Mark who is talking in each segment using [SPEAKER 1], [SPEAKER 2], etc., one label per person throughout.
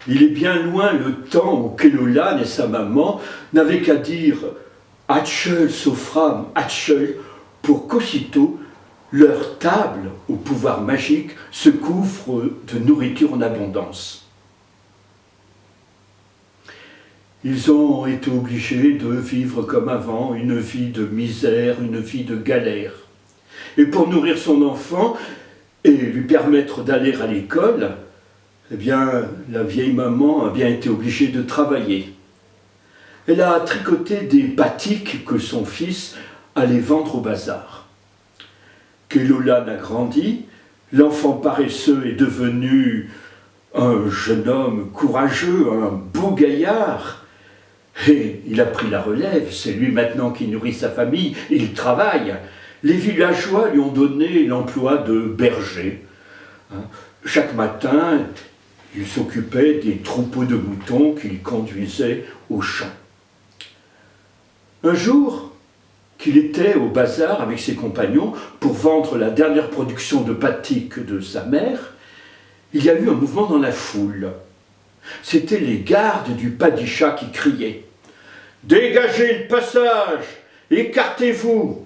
[SPEAKER 1] Il est bien loin le temps où Kelolan et sa maman n'avaient qu'à dire « Hatchel Sofram, Hatchel » pour qu'aussitôt leur table au pouvoir magique se couvre de nourriture en abondance. Ils ont été obligés de vivre comme avant, une vie de misère, une vie de galère. Et pour nourrir son enfant et lui permettre d'aller à l'école, eh bien, la vieille maman a bien été obligée de travailler. Elle a tricoté des batiks que son fils allait vendre au bazar. Kelolan a grandi, l'enfant paresseux est devenu un jeune homme courageux, un beau gaillard, et il a pris la relève, c'est lui maintenant qui nourrit sa famille, il travaille. Les villageois lui ont donné l'emploi de berger. Chaque matin, il s'occupait des troupeaux de moutons qu'il conduisait au champ. Un jour, qu'il était au bazar avec ses compagnons pour vendre la dernière production de batik de sa mère, il y a eu un mouvement dans la foule. C'étaient les gardes du Padishah qui criaient « Dégagez le passage, écartez-vous,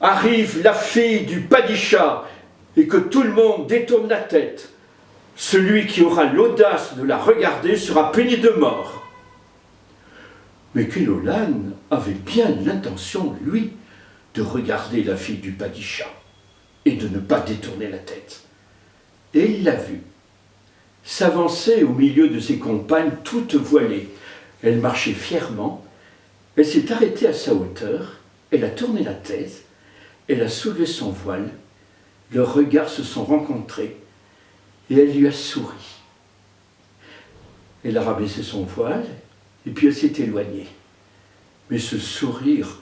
[SPEAKER 1] arrive la fille du Padishah et que tout le monde détourne la tête. Celui qui aura l'audace de la regarder sera puni de mort. » Mais Kelolan avait bien l'intention, lui, de regarder la fille du Padishah et de ne pas détourner la tête. Et il l'a vue s'avancer au milieu de ses compagnes toutes voilées. Elle marchait fièrement, elle s'est arrêtée à sa hauteur, elle a tourné la tête, elle a soulevé son voile, leurs regards se sont rencontrés et elle lui a souri. Elle a rabaissé son voile et puis elle s'est éloignée. Mais ce sourire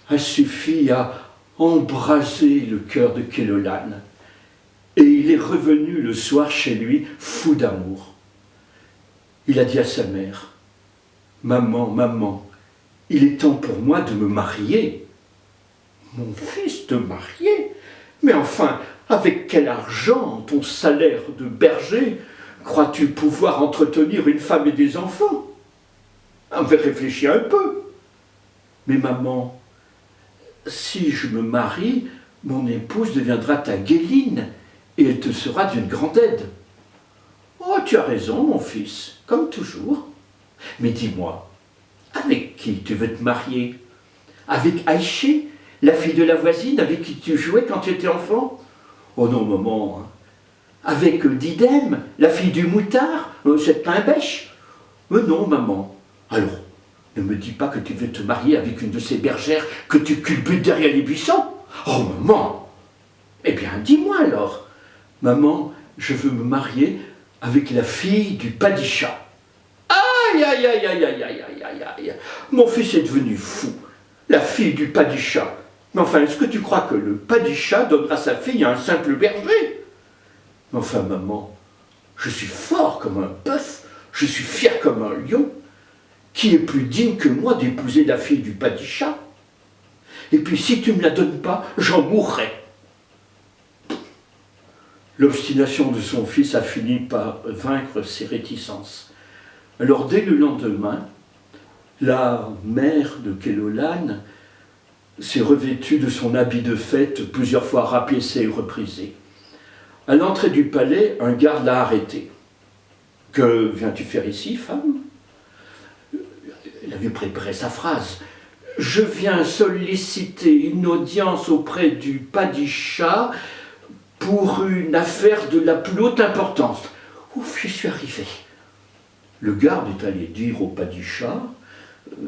[SPEAKER 1] a suffi à embraser le cœur de Kelolan. Et il est revenu le soir chez lui, fou d'amour. Il a dit à sa mère, « Maman, maman, il est temps pour moi de me marier. »« Mon fils, te marier? Mais enfin, avec quel argent, ton salaire de berger, crois-tu pouvoir entretenir une femme et des enfants? Réfléchis un peu. »« Mais maman, si je me marie, mon épouse deviendra ta guéline, et elle te sera d'une grande aide. »« Oh, tu as raison, mon fils, comme toujours. Mais dis-moi, avec qui tu veux te marier? Avec Aïché, la fille de la voisine avec qui tu jouais quand tu étais enfant? Oh non, maman. Avec Didem, la fille du moutard, cette pain-bêche? Non, maman. Alors, ne me dis pas que tu veux te marier avec une de ces bergères que tu culbutes derrière les buissons. Oh, maman! Eh bien, dis-moi alors. Maman, je veux me marier avec la fille du Padishah. Aïe, aïe, aïe, aïe, aïe, aïe, aïe, aïe, aïe. Mon fils est devenu fou. La fille du Padishah. Mais enfin, est-ce que tu crois que le Padishah donnera sa fille à un simple berger? Mais enfin, maman, je suis fort comme un bœuf, je suis fier comme un lion. Qui est plus digne que moi d'épouser la fille du Padishah? Et puis, si tu ne me la donnes pas, j'en mourrai. L'obstination de son fils a fini par vaincre ses réticences. Alors, dès le lendemain, la mère de Kelolan s'est revêtue de son habit de fête, plusieurs fois rapiécé et reprisé. À l'entrée du palais, un garde l'a arrêté. « Que viens-tu faire ici, femme ?» Elle avait préparé sa phrase. « Je viens solliciter une audience auprès du Padishah pour une affaire de la plus haute importance. » Ouf, j'y suis arrivé. Le garde est allé dire au Padishah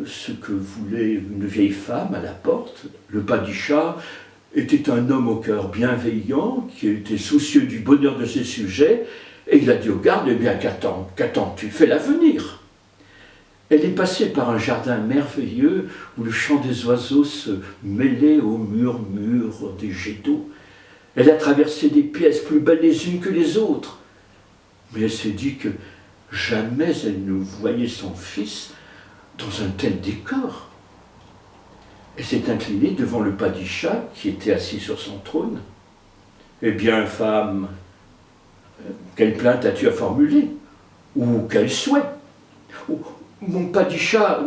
[SPEAKER 1] ce que voulait une vieille femme à la porte. Le Padishah était un homme au cœur bienveillant, qui était soucieux du bonheur de ses sujets, et il a dit au garde, « Eh bien, qu'attends-tu? Fais-la venir. » Elle est passée par un jardin merveilleux où le chant des oiseaux se mêlait au murmure des jets d'eau. Elle a traversé des pièces plus belles les unes que les autres. Mais elle s'est dit que jamais elle ne voyait son fils dans un tel décor. Elle s'est inclinée devant le Padishah qui était assis sur son trône. « Eh bien, femme, quelle plainte as-tu à formuler? ou quel souhait. Ou, mon padishah,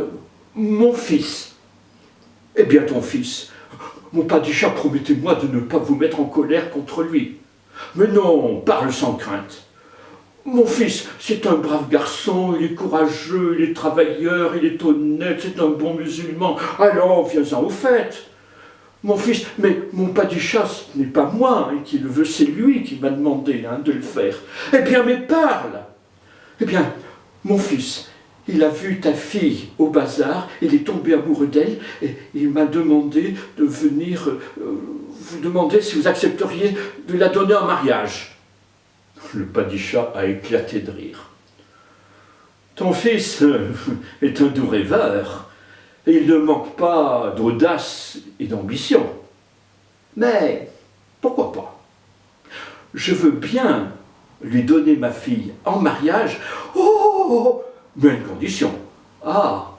[SPEAKER 1] mon fils. Eh bien ton fils, mon padishah, promettez-moi de ne pas vous mettre en colère contre lui. Mais non, parle sans crainte. Mon fils, c'est un brave garçon, il est courageux, il est travailleur, il est honnête, c'est un bon musulman. Alors, viens-en au fait. Mon fils, mais mon padishah, ce n'est pas moi qui le veux, c'est lui qui m'a demandé de le faire. Eh bien, mais parle. Eh bien, mon fils, il a vu ta fille au bazar, il est tombé amoureux d'elle, et il m'a demandé de venir vous demander si vous accepteriez de la donner en mariage. Le padishah a éclaté de rire. Ton fils est un doux rêveur, et il ne manque pas d'audace et d'ambition. Mais pourquoi pas? Je veux bien lui donner ma fille en mariage. Oh, mais à une condition. Ah,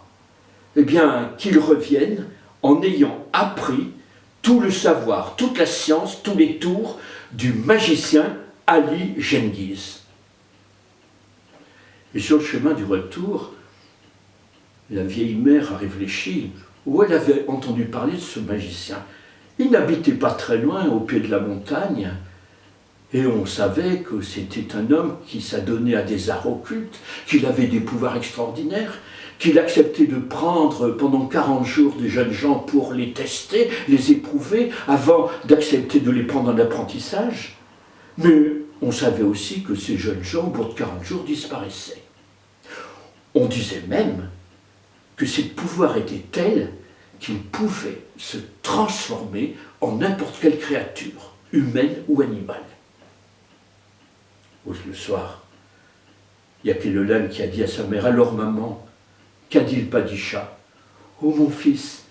[SPEAKER 1] eh bien, qu'il revienne en ayant appris tout le savoir, toute la science, tous les tours du magicien Ali Genghis. Et sur le chemin du retour, la vieille mère a réfléchi où elle avait entendu parler de ce magicien. Il n'habitait pas très loin, au pied de la montagne, et on savait que c'était un homme qui s'adonnait à des arts occultes, qu'il avait des pouvoirs extraordinaires, qu'il acceptait de prendre pendant 40 jours des jeunes gens pour les tester, les éprouver, avant d'accepter de les prendre en apprentissage. Mais on savait aussi que ces jeunes gens, au bout de 40 jours, disparaissaient. On disait même que ces pouvoirs étaient tels qu'ils pouvaient se transformer en n'importe quelle créature, humaine ou animale. Le soir, il y a Kelolan qui a dit à sa mère, « Alors maman, qu'a dit le padishah? Oh mon fils,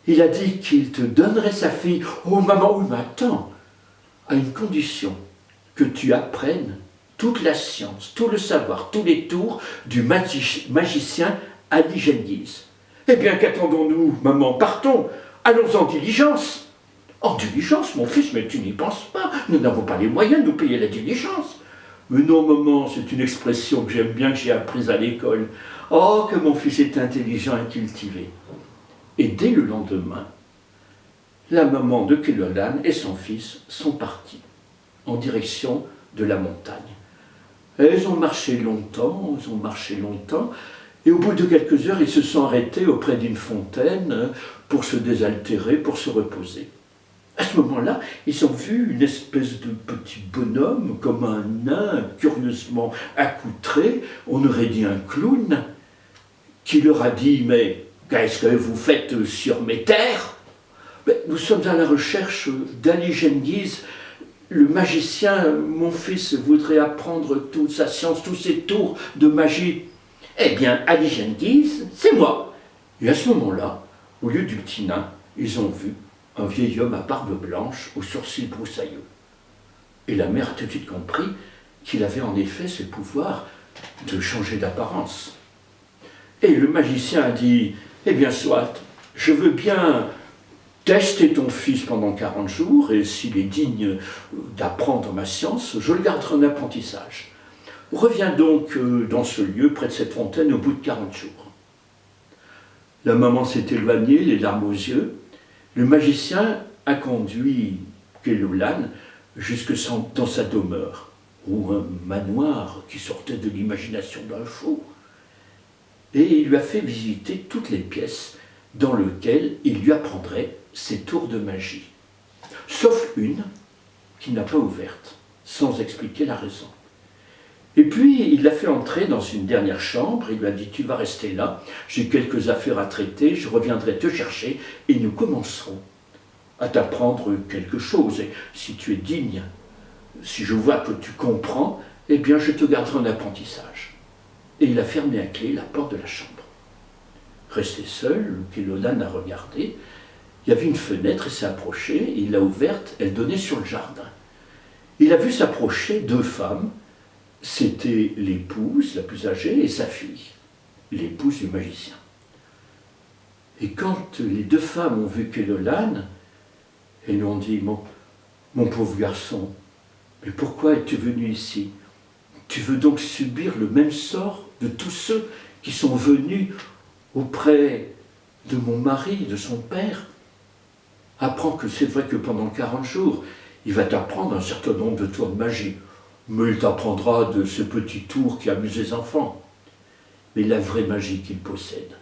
[SPEAKER 1] il a dit qu'il te donnerait sa fille. Oh maman, oui mais attends, à une condition, que tu apprennes toute la science, tout le savoir, tous les tours du magicien Ali Genghis. Eh bien, qu'attendons-nous, maman? Partons, allons en diligence. En diligence, mon fils, mais tu n'y penses pas. Nous n'avons pas les moyens de nous payer la diligence. Mais non, maman, c'est une expression que j'aime bien, que j'ai apprise à l'école. Oh, que mon fils est intelligent et cultivé. Et dès le lendemain, la maman de Kelolan et son fils sont partis en direction de la montagne. Et ils ont marché longtemps, et au bout de quelques heures, ils se sont arrêtés auprès d'une fontaine pour se désaltérer, pour se reposer. À ce moment-là, ils ont vu une espèce de petit bonhomme, comme un nain, curieusement accoutré, on aurait dit un clown, qui leur a dit « Mais qu'est-ce que vous faites sur mes terres ?» Nous sommes à la recherche d'Ali Genghis, le magicien. Mon fils voudrait apprendre toute sa science, tous ses tours de magie. Eh bien, Ali Genghis, c'est moi. Et à ce moment-là, au lieu du petit nain, ils ont vu un vieil homme à barbe blanche, aux sourcils broussailleux. Et la mère a tout de suite compris qu'il avait en effet ce pouvoir de changer d'apparence. Et le magicien a dit, eh bien soit, je veux bien tester ton fils pendant 40 jours, et s'il est digne d'apprendre ma science, je le garderai en apprentissage. Reviens donc dans ce lieu, près de cette fontaine, au bout de 40 jours. La maman s'est éloignée, les larmes aux yeux. Le magicien a conduit Kelolan jusque dans sa demeure, ou un manoir qui sortait de l'imagination d'un fou. Et il lui a fait visiter toutes les pièces dans lesquelles il lui apprendrait ses tours de magie. Sauf une qu'il n'a pas ouverte, sans expliquer la raison. Et puis, il l'a fait entrer dans une dernière chambre, il lui a dit « Tu vas rester là, j'ai quelques affaires à traiter, je reviendrai te chercher et nous commencerons à t'apprendre quelque chose. Et si tu es digne, si je vois que tu comprends, eh bien je te garderai en apprentissage. » Et il a fermé à clé la porte de la chambre. Resté seul, Kelolan a regardé, il y avait une fenêtre, il s'est approché, il l'a ouverte, elle donnait sur le jardin. Il a vu s'approcher deux femmes. C'était l'épouse, la plus âgée, et sa fille, l'épouse du magicien. Et quand les deux femmes ont vu Kelolan, elles lui ont dit « Mon pauvre garçon, mais pourquoi es-tu venu ici? Tu veux donc subir le même sort de tous ceux qui sont venus auprès de mon mari, de son père? Apprends que c'est vrai que pendant 40 jours, il va t'apprendre un certain nombre de tours de magie, mais il t'apprendra de ce petit tour qui amuse les enfants. Mais la vraie magie qu'il possède,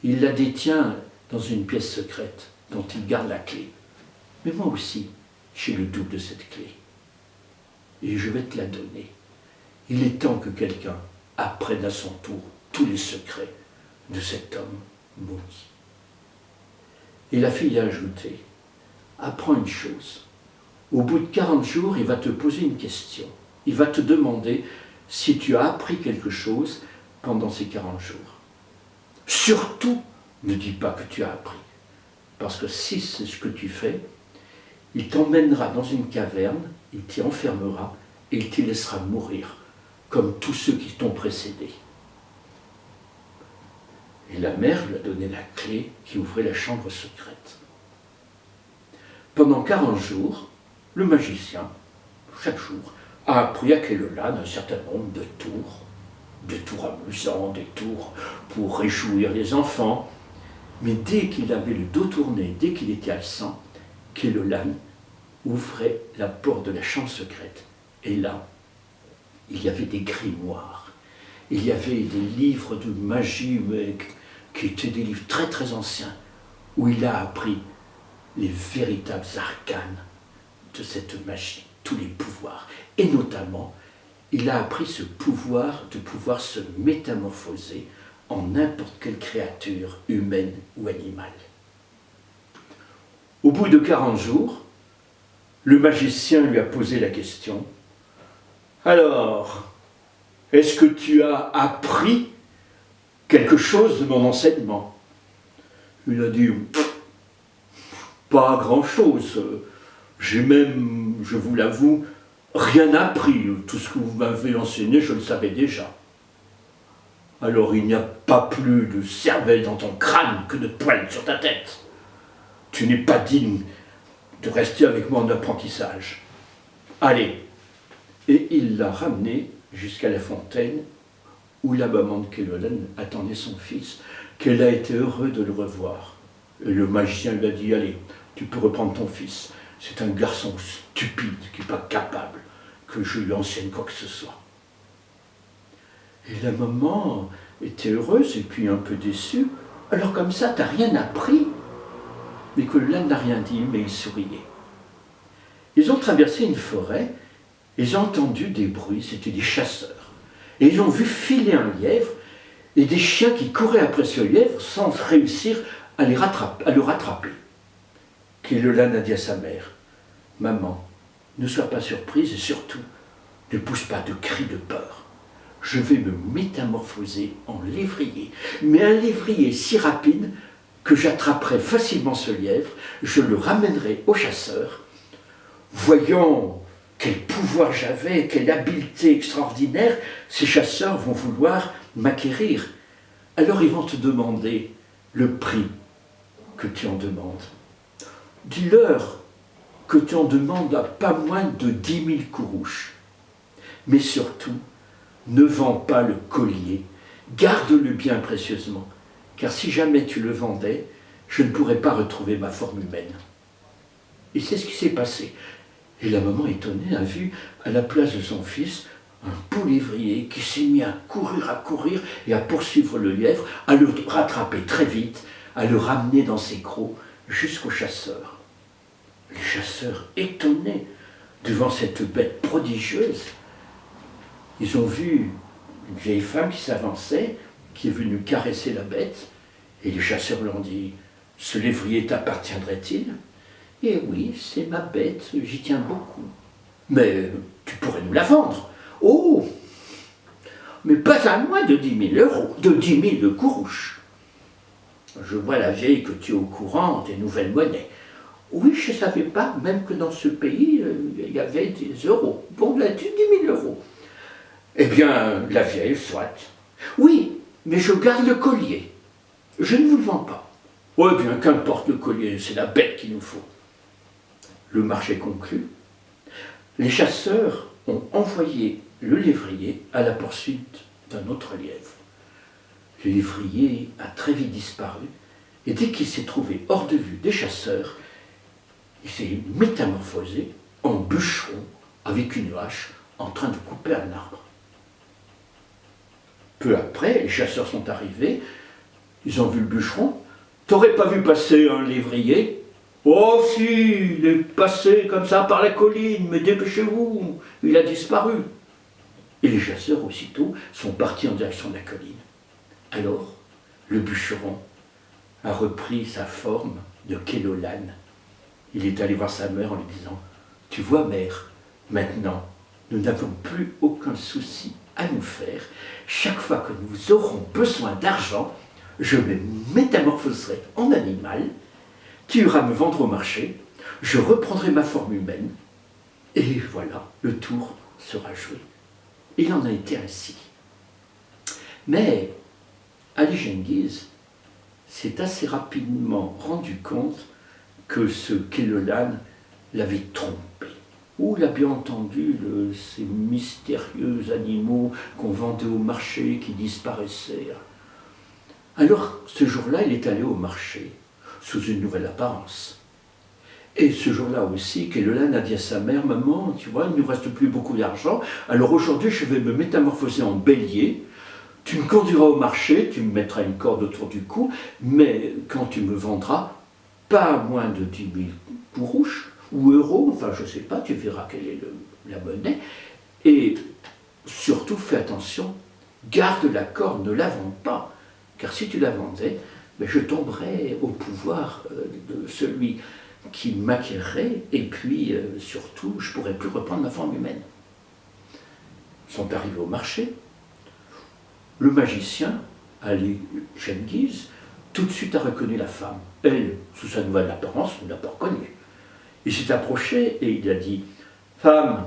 [SPEAKER 1] il la détient dans une pièce secrète dont il garde la clé. Mais moi aussi, j'ai le double de cette clé. Et je vais te la donner. Il est temps que quelqu'un apprenne à son tour tous les secrets de cet homme maudit. Et la fille a ajouté, apprends une chose. Au bout de 40 jours, il va te poser une question. Il va te demander si tu as appris quelque chose pendant ces 40 jours. Surtout, ne dis pas que tu as appris. Parce que si c'est ce que tu fais, il t'emmènera dans une caverne, il t'y enfermera et il t'y laissera mourir, comme tous ceux qui t'ont précédé. Et la mère lui a donné la clé qui ouvrait la chambre secrète. Pendant 40 jours, le magicien, chaque jour, a appris à Keloland un certain nombre de tours amusants, des tours pour réjouir les enfants. Mais dès qu'il avait le dos tourné, dès qu'il était absent, Keloland ouvrait la porte de la chambre secrète. Et là, il y avait des grimoires. Il y avait des livres de magie, mais qui étaient des livres très très anciens, où il a appris les véritables arcanes de cette magie, tous les pouvoirs. Et notamment, il a appris ce pouvoir de pouvoir se métamorphoser en n'importe quelle créature humaine ou animale. Au bout de 40 jours, le magicien lui a posé la question, « Alors, est-ce que tu as appris quelque chose de mon enseignement ?» Il a dit, « Pas grand-chose. J'ai même, je vous l'avoue, rien appris. Tout ce que vous m'avez enseigné, je le savais déjà. » Alors il n'y a pas plus de cervelle dans ton crâne que de poils sur ta tête. Tu n'es pas digne de rester avec moi en apprentissage. Allez. Et il l'a ramené jusqu'à la fontaine où la maman de Keloland attendait son fils, qu'elle a été heureuse de le revoir. Et le magicien lui a dit, allez, tu peux reprendre ton fils. C'est un garçon stupide qui n'est pas capable que je lui enseigne quoi que ce soit. Et la maman était heureuse et puis un peu déçue. Alors comme ça, t'as rien appris? Mais Keloland n'a rien dit, mais il souriait. Ils ont traversé une forêt, ils ont entendu des bruits, c'était des chasseurs. Et ils ont vu filer un lièvre et des chiens qui couraient après ce lièvre sans réussir à le rattraper. Keloland a dit à sa mère, « Maman, ne sois pas surprise et surtout, ne pousse pas de cris de peur. Je vais me métamorphoser en lévrier, mais un lévrier si rapide que j'attraperai facilement ce lièvre, je le ramènerai au chasseur. Voyant quel pouvoir j'avais, quelle habileté extraordinaire, ces chasseurs vont vouloir m'acquérir. Alors ils vont te demander le prix que tu en demandes. Dis-leur que tu en demandes à pas moins de 10 000 courouches. Mais surtout, ne vends pas le collier, garde-le bien précieusement, car si jamais tu le vendais, je ne pourrais pas retrouver ma forme humaine. » Et c'est ce qui s'est passé. Et la maman étonnée a vu, à la place de son fils, un beau lévrier qui s'est mis à courir et à poursuivre le lièvre, à le rattraper très vite, à le ramener dans ses crocs jusqu'aux chasseurs. Les chasseurs, étonnés devant cette bête prodigieuse, ils ont vu une vieille femme qui s'avançait, qui est venue caresser la bête, et les chasseurs lui ont dit « Ce lévrier t'appartiendrait-il » ? « Eh oui, c'est ma bête, j'y tiens beaucoup. »« Mais tu pourrais nous la vendre. »« Oh, mais pas à moins de 10 000 euros, de 10 000 courouches. » Je vois la vieille que tu es au courant des nouvelles monnaies. « Oui, je ne savais pas, même que dans ce pays, il y avait des euros. Bon, là, 10 000 euros. » Eh bien, la vieille, soit. « Oui, mais je garde le collier. Je ne vous le vends pas. »« Oh, eh bien, qu'importe le collier, c'est la bête qu'il nous faut. » Le marché conclu. Les chasseurs ont envoyé le lévrier à la poursuite d'un autre lièvre. Le lévrier a très vite disparu, et dès qu'il s'est trouvé hors de vue des chasseurs, il s'est métamorphosé en bûcheron avec une hache en train de couper un arbre. Peu après, les chasseurs sont arrivés, ils ont vu le bûcheron. « T'aurais pas vu passer un lévrier ?»« Oh si, il est passé comme ça par la colline, mais dépêchez-vous, il a disparu. » Et les chasseurs aussitôt sont partis en direction de la colline. Alors, le bûcheron a repris sa forme de Kelolan. Il est allé voir sa mère en lui disant « Tu vois, mère, maintenant, nous n'avons plus aucun souci à nous faire. Chaque fois que nous aurons besoin d'argent, je me métamorphoserai en animal, tu iras me vendre au marché, je reprendrai ma forme humaine, et voilà, le tour sera joué. » Il en a été ainsi. Mais Ali Genghis s'est assez rapidement rendu compte que ce Kelolan l'avait trompé. Ou il a bien entendu ces mystérieux animaux qu'on vendait au marché qui disparaissaient. Alors, ce jour-là, il est allé au marché, sous une nouvelle apparence. Et ce jour-là aussi, Kelolan a dit à sa mère « Maman, tu vois, il ne nous reste plus beaucoup d'argent, alors aujourd'hui, je vais me métamorphoser en bélier. Tu me conduiras au marché, tu me mettras une corde autour du cou, mais quand tu me vendras, pas moins de 10 000 kourouches ou euros, enfin je ne sais pas, tu verras quelle est la monnaie. Et surtout, fais attention, garde la corde, ne la vends pas, car si tu la vendais, ben, je tomberais au pouvoir de celui qui m'acquérait, et puis surtout, je ne pourrais plus reprendre ma forme humaine. » Ils sont arrivés au marché. Le magicien, Ali Genghis, tout de suite a reconnu la femme. Elle, sous sa nouvelle apparence, ne l'a pas reconnue. Il s'est approché et il a dit « Femme,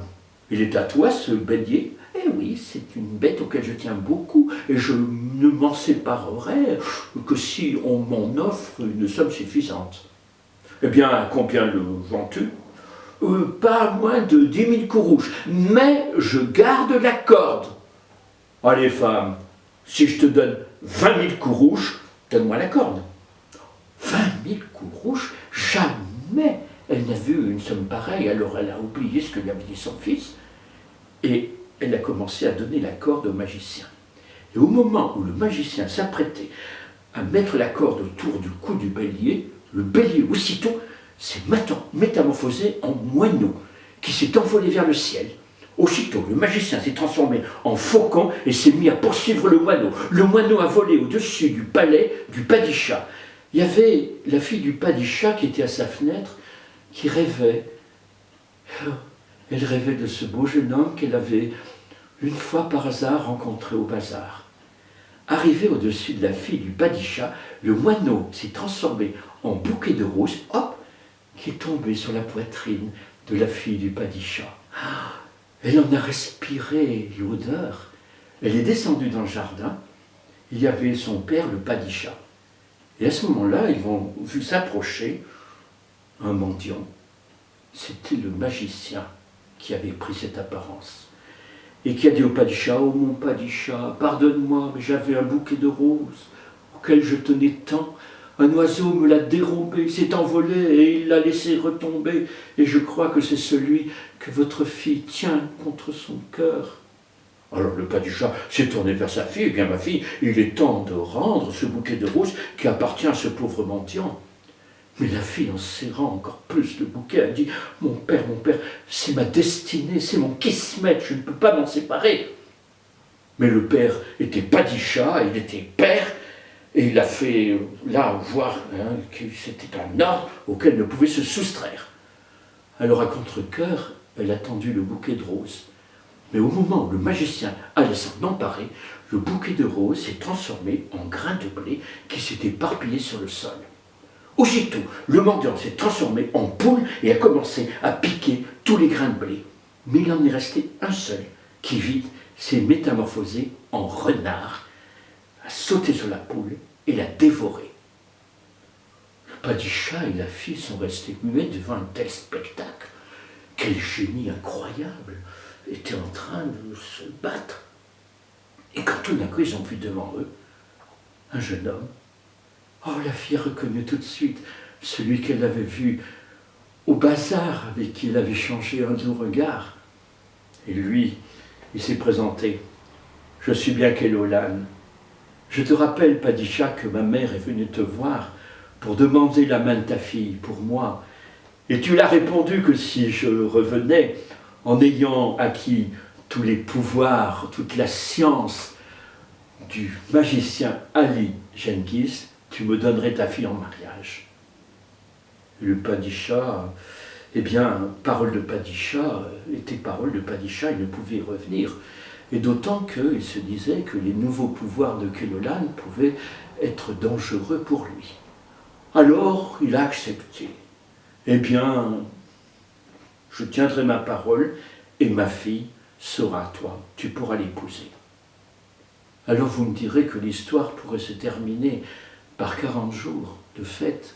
[SPEAKER 1] il est à toi ce bélier ?»« Eh oui, c'est une bête auquel je tiens beaucoup, et je ne m'en séparerai que si on m'en offre une somme suffisante. » « Eh bien, combien le vends-tu ?»« Pas moins de 10 000 kourouches, mais je garde la corde. »« Allez, femme, si je te donne 20 000 kourouches, donne-moi la corde. » 20 000 kourouches, jamais elle n'a vu une somme pareille, alors elle a oublié ce que lui avait dit son fils, et elle a commencé à donner la corde au magicien. Et au moment où le magicien s'apprêtait à mettre la corde autour du cou du bélier, le bélier aussitôt s'est métamorphosé en moineau, qui s'est envolé vers le ciel. Aussitôt, le magicien s'est transformé en faucon et s'est mis à poursuivre le moineau. Le moineau a volé au-dessus du palais du Padishah. Il y avait la fille du Padishah qui était à sa fenêtre, qui rêvait. Elle rêvait de ce beau jeune homme qu'elle avait une fois par hasard rencontré au bazar. Arrivé au-dessus de la fille du Padishah, le moineau s'est transformé en bouquet de roses, hop, qui est tombé sur la poitrine de la fille du Padishah. Elle en a respiré l'odeur. Elle est descendue dans le jardin. Il y avait son père, le Padishah. Et à ce moment-là, ils ont vu s'approcher un mendiant. C'était le magicien qui avait pris cette apparence. Et qui a dit au Padishah « Oh mon Padishah, pardonne-moi, mais j'avais un bouquet de roses auquel je tenais tant. Un oiseau me l'a dérobé, il s'est envolé et il l'a laissé retomber. Et je crois que c'est celui que votre fille tient contre son cœur. » Alors le Padishah s'est tourné vers sa fille. « Eh bien ma fille, il est temps de rendre ce bouquet de roses qui appartient à ce pauvre mendiant. » Mais la fille, en serrant encore plus le bouquet, a dit « Mon père, c'est ma destinée, c'est mon kismet, je ne peux pas m'en séparer. » Mais le père était Padishah, il était père, et il a fait là voir que c'était un ordre auquel elle ne pouvait se soustraire. Alors à contre-cœur, elle a tendu le bouquet de roses. Mais au moment où le magicien allait s'en emparer, le bouquet de roses s'est transformé en grain de blé qui s'est éparpillé sur le sol. Aussitôt, le mendiant s'est transformé en poule et a commencé à piquer tous les grains de blé. Mais il en est resté un seul qui, vite, s'est métamorphosé en renard, a sauté sur la poule et l'a dévorée. Le Padishah et la fille sont restés muets devant un tel spectacle. Quel génie incroyable! étaient en train de se battre. Et quand tout d'un coup ils ont vu devant eux un jeune homme, oh, la fille a reconnu tout de suite celui qu'elle avait vu au bazar, avec qui elle avait changé un doux regard. Et lui, il s'est présenté. Je suis bien Kelolan. Je te rappelle, Padishah, que ma mère est venue te voir pour demander la main de ta fille pour moi. Et tu l'as répondu que si je revenais, en ayant acquis tous les pouvoirs, toute la science du magicien Ali Genghis, tu me donnerais ta fille en mariage. Le Padishah, eh bien, parole de Padishah était parole de Padishah, il ne pouvait y revenir. Et d'autant qu'il se disait que les nouveaux pouvoirs de Kelolan pouvaient être dangereux pour lui. Alors, il a accepté. Eh bien, je tiendrai ma parole et ma fille sera à toi, tu pourras l'épouser. Alors vous me direz que l'histoire pourrait se terminer par 40 jours de fête,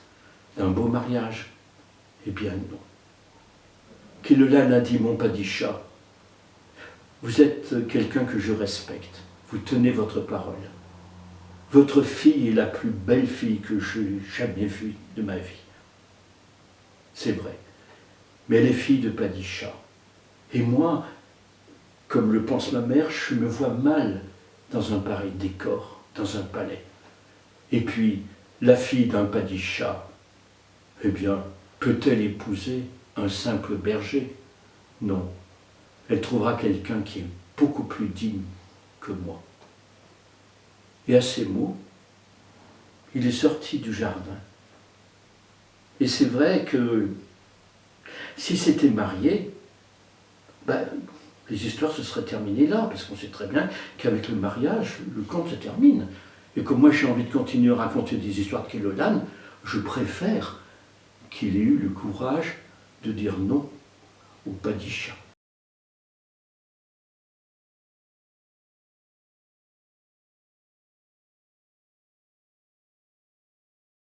[SPEAKER 1] d'un beau mariage. Eh bien non. Kelolan a dit, mon Padishah, vous êtes quelqu'un que je respecte, vous tenez votre parole. Votre fille est la plus belle fille que j'ai jamais vue de ma vie. C'est vrai, mais elle est fille de Padishah. Et moi, comme le pense ma mère, je me vois mal dans un pareil décor, dans un palais. Et puis, la fille d'un Padishah, eh bien, peut-elle épouser un simple berger? Non, elle trouvera quelqu'un qui est beaucoup plus digne que moi. Et à ces mots, il est sorti du jardin. Et c'est vrai que si c'était marié, ben, les histoires se seraient terminées là, parce qu'on sait très bien qu'avec le mariage, le conte se termine. Et comme moi j'ai envie de continuer à raconter des histoires de Kelolan, je préfère qu'il ait eu le courage de dire non au Padishah.